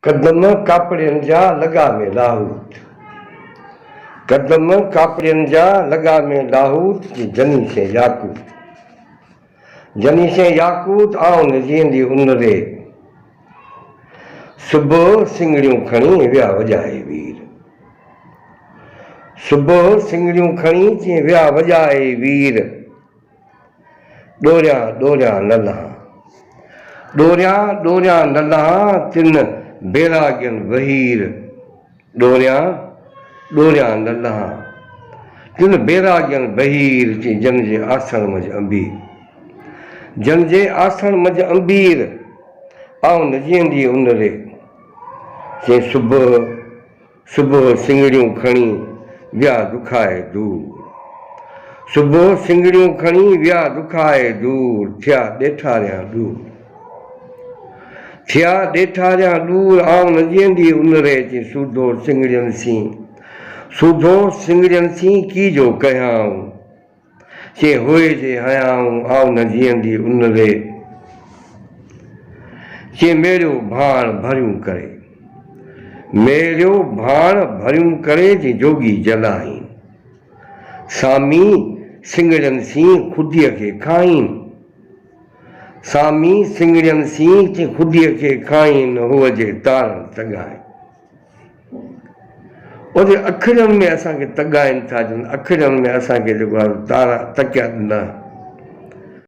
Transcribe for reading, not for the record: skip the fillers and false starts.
कदम कापड़ियन जा लगा में लाहूत कदम कापड़ियन जा लगा में लाहूत जनी से याकूत आओ नजींदी उनरे सुबह सिंगड़ियों खणी व्या वजाए वीर सुबह सिंगड़ियों खणी चे व्या वजाए वीर डोरिया डोरिया नल्हा तिन बेरागन वहीर डोरिया डोरिया नल्हा तिन बेरागन वहीर चे जन जे आसन मज अंबीर जन जे आसन मज अंबीर आओ नजींदी उनरे चे सुबह सुबह सिंगड़ियों खणी व्या दुखाए दूर सुबह सिंगड़ियों खणी व्या दुखाए दूर थिया ॾेठारियां दूर आऊं न जीअंदी उनरे चे सूधो सिंगड़ियन सी की जो कयाऊं चे होए जे हयाऊं आऊं न जीअंदी उनरे चे मेरियो भाण भरियूं करे जे जोगी जलाईं सामी सिंगड़ियन सी खुदीअ खे खाईं सामी सिंगड़ियन सी चे खुदीअ खे खाईं हुअ जे तारण तगाइनि ओजे अखिड़ियुनि में असांखे तगाइनि था ॾियनि अखिड़ियुनि में असांखे जेको आहे तारा तकिया ॾिना